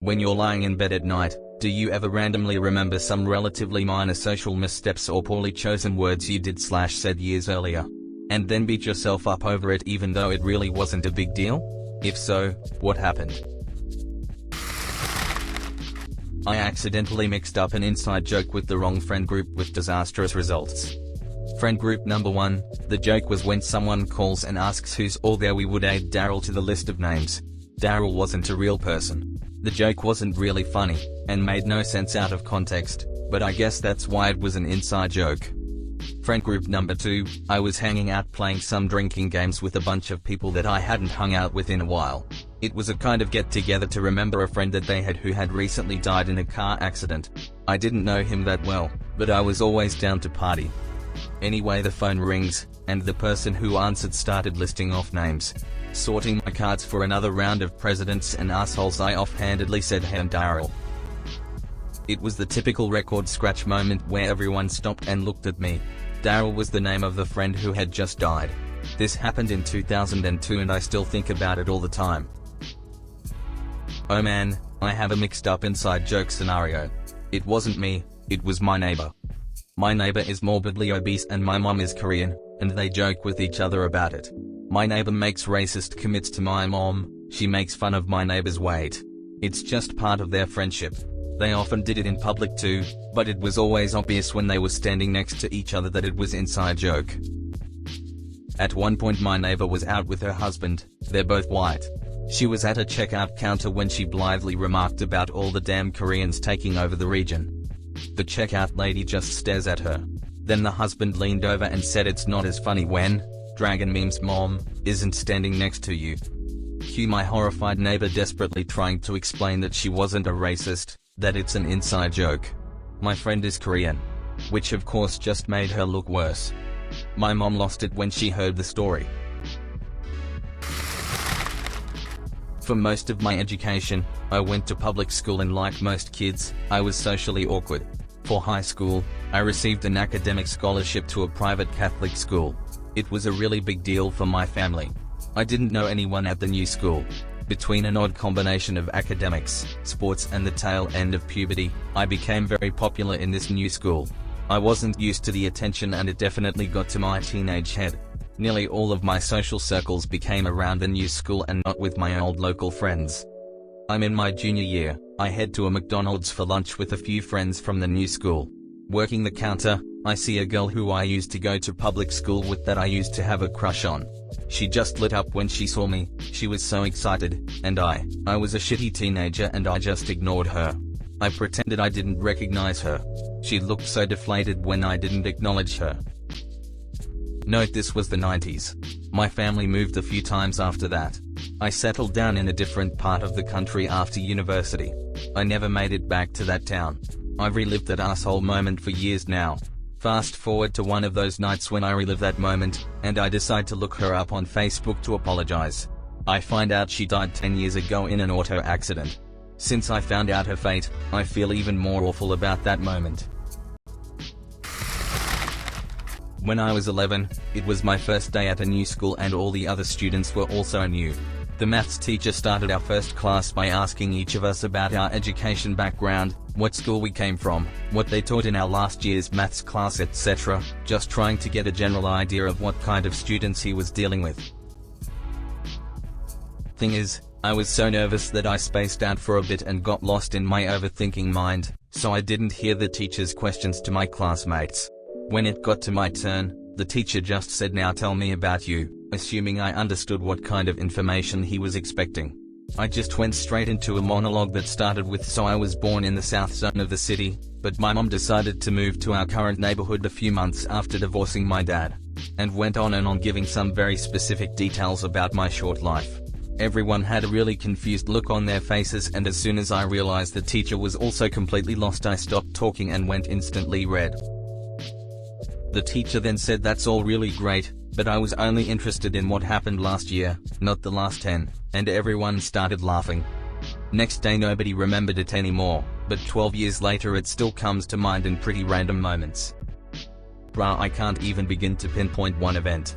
When you're lying in bed at night, do you ever randomly remember some relatively minor social missteps or poorly chosen words you did/said years earlier? And then beat yourself up over it even though it really wasn't a big deal? If so, what happened? I accidentally mixed up an inside joke with the wrong friend group with disastrous results. Friend group number 1, the joke was when someone calls and asks who's all there, we would add Daryl to the list of names. Daryl wasn't a real person. The joke wasn't really funny, and made no sense out of context, but I guess that's why it was an inside joke. Friend group number 2, I was hanging out playing some drinking games with a bunch of people that I hadn't hung out with in a while. It was a kind of get-together to remember a friend that they had who had recently died in a car accident. I didn't know him that well, but I was always down to party. Anyway, the phone rings, and the person who answered started listing off names. Sorting my cards for another round of presidents and assholes, I offhandedly said, "Hey, I'm Daryl." It was the typical record scratch moment where everyone stopped and looked at me. Daryl was the name of the friend who had just died. This happened in 2002 and I still think about it all the time. Oh man, I have a mixed up inside joke scenario. It wasn't me, it was my neighbor. My neighbor is morbidly obese and my mom is Korean, and they joke with each other about it. My neighbor makes racist comments to my mom, she makes fun of my neighbor's weight. It's just part of their friendship. They often did it in public too, but it was always obvious when they were standing next to each other that it was inside joke. At one point my neighbor was out with her husband, they're both white. She was at a checkout counter when she blithely remarked about all the damn Koreans taking over the region. The checkout lady just stares at her. Then the husband leaned over and said, "It's not as funny when Dragon Meme's mom isn't standing next to you." Cue my horrified neighbor desperately trying to explain that she wasn't a racist, that it's an inside joke. My friend is Korean. Which of course just made her look worse. My mom lost it when she heard the story. For most of my education, I went to public school and like most kids, I was socially awkward. For high school, I received an academic scholarship to a private Catholic school. It was a really big deal for my family. I didn't know anyone at the new school. Between an odd combination of academics, sports and the tail end of puberty, I became very popular in this new school. I wasn't used to the attention and it definitely got to my teenage head. Nearly all of my social circles became around the new school and not with my old local friends. I'm in my junior year, I head to a McDonald's for lunch with a few friends from the new school. Working the counter, I see a girl who I used to go to public school with that I used to have a crush on. She just lit up when she saw me, she was so excited, and I was a shitty teenager and I just ignored her. I pretended I didn't recognize her. She looked so deflated when I didn't acknowledge her. Note this was the 90s. My family moved a few times after that. I settled down in a different part of the country after university. I never made it back to that town. I've relived that asshole moment for years now. Fast forward to one of those nights when I relive that moment, and I decide to look her up on Facebook to apologize. I find out she died 10 years ago in an auto accident. Since I found out her fate, I feel even more awful about that moment. When I was 11, it was my first day at a new school and all the other students were also new. The maths teacher started our first class by asking each of us about our education background, what school we came from, what they taught in our last year's maths class, etc., just trying to get a general idea of what kind of students he was dealing with. Thing is, I was so nervous that I spaced out for a bit and got lost in my overthinking mind, so I didn't hear the teacher's questions to my classmates. When it got to my turn, the teacher just said, "Now tell me about you," assuming I understood what kind of information he was expecting. I just went straight into a monologue that started with, "So I was born in the south zone of the city, but my mom decided to move to our current neighborhood a few months after divorcing my dad," and went on and on giving some very specific details about my short life. Everyone had a really confused look on their faces, and as soon as I realized the teacher was also completely lost, I stopped talking and went instantly red. The teacher then said, "That's all really great, but I was only interested in what happened last year, not the last 10, and everyone started laughing. Next day nobody remembered it anymore, but 12 years later it still comes to mind in pretty random moments. Bruh, I can't even begin to pinpoint one event.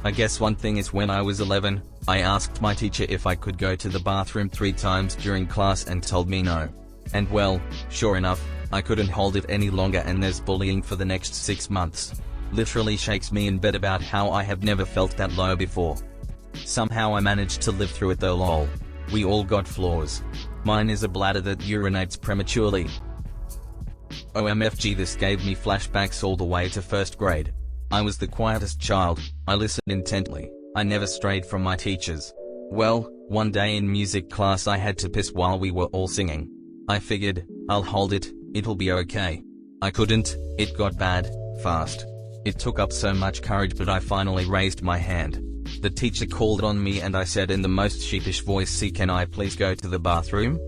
I guess one thing is when I was 11, I asked my teacher if I could go to the bathroom 3 times during class and told me no. And well, sure enough, I couldn't hold it any longer and there's bullying for the next 6 months. Literally shakes me in bed about how I have never felt that low before. Somehow I managed to live through it though lol. We all got flaws. Mine is a bladder that urinates prematurely. OMFG, this gave me flashbacks all the way to 1st grade. I was the quietest child, I listened intently, I never strayed from my teachers. Well, one day in music class I had to piss while we were all singing. I figured, I'll hold it, it'll be okay. I couldn't, it got bad, fast. It took up so much courage but I finally raised my hand. The teacher called on me and I said in the most sheepish voice, "See, can I please go to the bathroom?"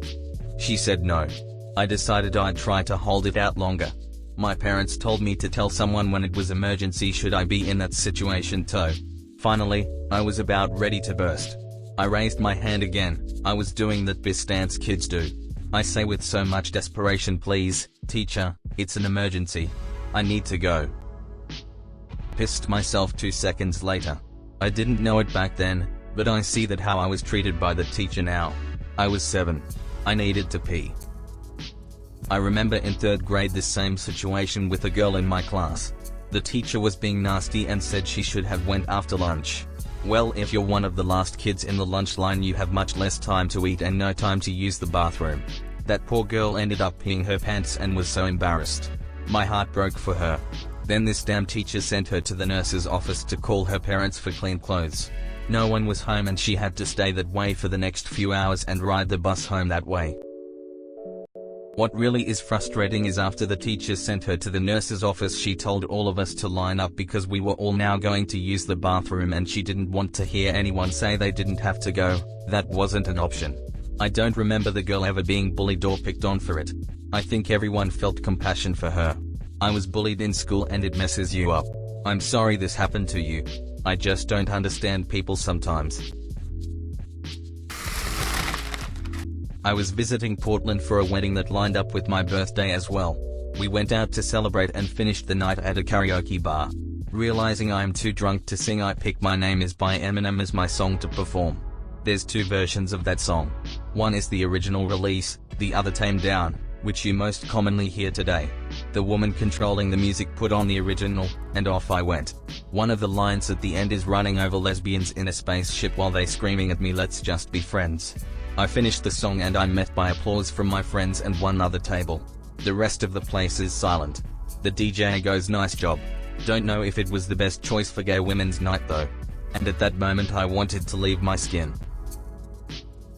She said no. I decided I'd try to hold it out longer. My parents told me to tell someone when it was emergency should I be in that situation too. Finally, I was about ready to burst. I raised my hand again. I was doing that piss stance kids do. I say with so much desperation, "Please, teacher, it's an emergency. I need to go." Pissed myself 2 seconds later. I didn't know it back then, but I see that how I was treated by the teacher now. I was 7. I needed to pee. I remember in 3rd grade this same situation with a girl in my class. The teacher was being nasty and said she should have went after lunch. Well, if you're one of the last kids in the lunch line you have much less time to eat and no time to use the bathroom. That poor girl ended up peeing her pants and was so embarrassed. My heart broke for her. Then this damn teacher sent her to the nurse's office to call her parents for clean clothes. No one was home and she had to stay that way for the next few hours and ride the bus home that way. What really is frustrating is after the teacher sent her to the nurse's office she told all of us to line up because we were all now going to use the bathroom and she didn't want to hear anyone say they didn't have to go. That wasn't an option. I don't remember the girl ever being bullied or picked on for it. I think everyone felt compassion for her. I was bullied in school and it messes you up. I'm sorry this happened to you. I just don't understand people sometimes. I was visiting Portland for a wedding that lined up with my birthday as well. We went out to celebrate and finished the night at a karaoke bar. Realizing I am too drunk to sing, I pick My Name Is by Eminem as my song to perform. There's 2 versions of that song. One is the original release, the other tamed down, which you most commonly hear today. The woman controlling the music put on the original, and off I went. One of the lines at the end is running over lesbians in a spaceship while they screaming at me, "Let's just be friends." I finished the song and I'm met by applause from my friends and one other table. The rest of the place is silent. The DJ goes, "Nice job." Don't know if it was the best choice for gay women's night though. And at that moment I wanted to leave my skin.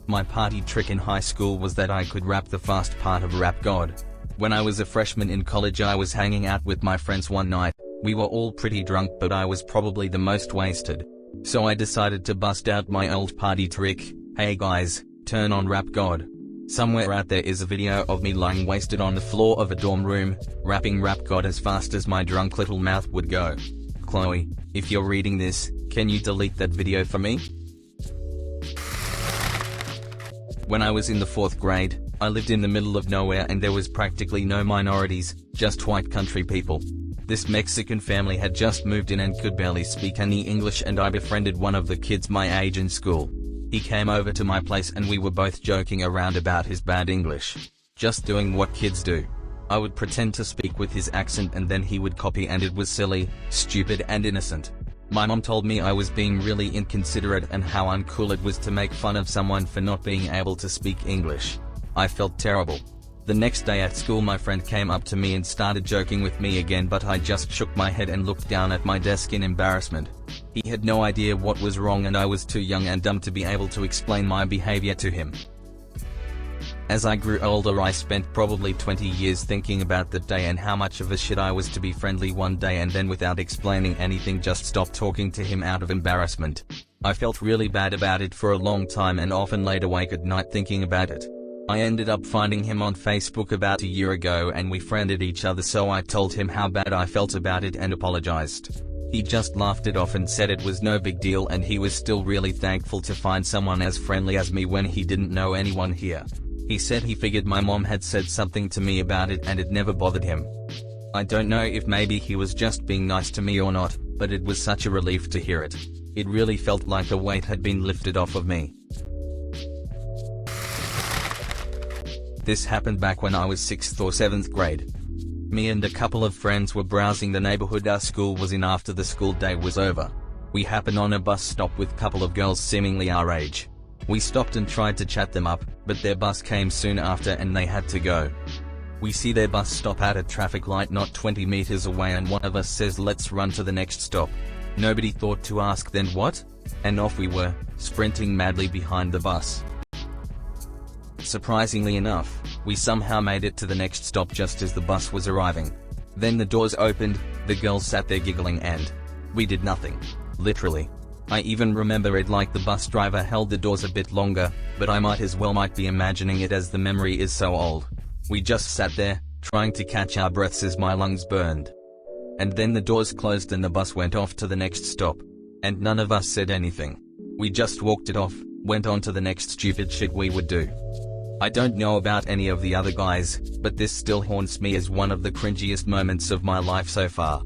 My party trick in high school was that I could rap the fast part of Rap God. When I was a freshman in college I was hanging out with my friends one night. We were all pretty drunk but I was probably the most wasted. So I decided to bust out my old party trick. "Hey guys, turn on Rap God." Somewhere out there is a video of me lying wasted on the floor of a dorm room, rapping Rap God as fast as my drunk little mouth would go. Chloe, if you're reading this, can you delete that video for me? When I was in the 4th grade, I lived in the middle of nowhere and there was practically no minorities, just white country people. This Mexican family had just moved in and could barely speak any English and I befriended one of the kids my age in school. He came over to my place and we were both joking around about his bad English. Just doing what kids do. I would pretend to speak with his accent and then he would copy and it was silly, stupid and innocent. My mom told me I was being really inconsiderate and how uncool it was to make fun of someone for not being able to speak English. I felt terrible. The next day at school my friend came up to me and started joking with me again but I just shook my head and looked down at my desk in embarrassment. He had no idea what was wrong and I was too young and dumb to be able to explain my behavior to him. As I grew older I spent probably 20 years thinking about that day and how much of a shit I was to be friendly one day and then without explaining anything just stop talking to him out of embarrassment. I felt really bad about it for a long time and often laid awake at night thinking about it. I ended up finding him on Facebook about a year ago and we friended each other, so I told him how bad I felt about it and apologized. He just laughed it off and said it was no big deal and he was still really thankful to find someone as friendly as me when he didn't know anyone here. He said he figured my mom had said something to me about it and it never bothered him. I don't know if maybe he was just being nice to me or not, but it was such a relief to hear it. It really felt like a weight had been lifted off of me. This happened back when I was 6th or 7th grade. Me and a couple of friends were browsing the neighborhood our school was in after the school day was over. We happened on a bus stop with a couple of girls seemingly our age. We stopped and tried to chat them up, but their bus came soon after and they had to go. We see their bus stop at a traffic light not 20 meters away and one of us says let's run to the next stop. Nobody thought to ask then what? And off we were, sprinting madly behind the bus. Surprisingly enough, we somehow made it to the next stop just as the bus was arriving. Then the doors opened, the girls sat there giggling and we did nothing. Literally. I even remember it like the bus driver held the doors a bit longer, but I might be imagining it as the memory is so old. We just sat there, trying to catch our breaths as my lungs burned. And then the doors closed and the bus went off to the next stop. And none of us said anything. We just walked it off, went on to the next stupid shit we would do. I don't know about any of the other guys, but this still haunts me as one of the cringiest moments of my life so far.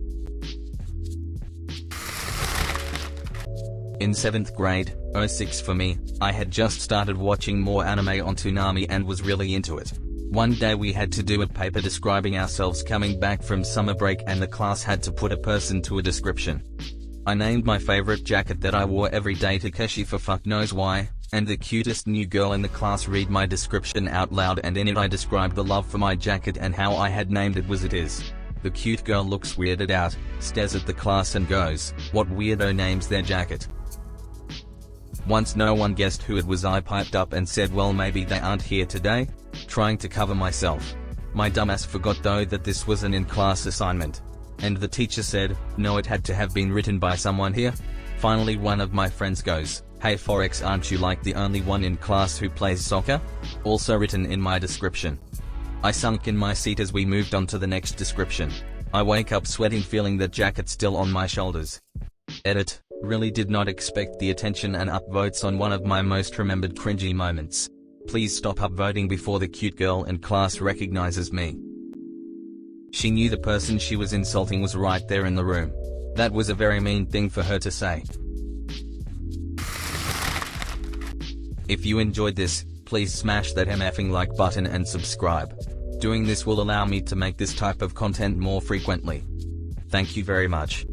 In 7th grade, 06 for me, I had just started watching more anime on Toonami and was really into it. One day we had to do a paper describing ourselves coming back from summer break and the class had to put a person to a description. I named my favorite jacket that I wore every day Takeshi for fuck knows why, and the cutest new girl in the class read my description out loud and in it I described the love for my jacket and how I had named it was it is. The cute girl looks weirded out, stares at the class and goes, "What weirdo names their jacket?" Once no one guessed who it was I piped up and said well maybe they aren't here today, trying to cover myself. My dumbass forgot though that this was an in-class assignment. And the teacher said, no it had to have been written by someone here. Finally one of my friends goes, "Hey Forex aren't you like the only one in class who plays soccer?" Also written in my description. I sunk in my seat as we moved on to the next description. I wake up sweating feeling that jacket still on my shoulders. Edit. Really did not expect the attention and upvotes on one of my most remembered cringy moments. Please stop upvoting before the cute girl in class recognizes me. She knew the person she was insulting was right there in the room. That was a very mean thing for her to say. If you enjoyed this, please smash that MFing like button and subscribe. Doing this will allow me to make this type of content more frequently. Thank you very much.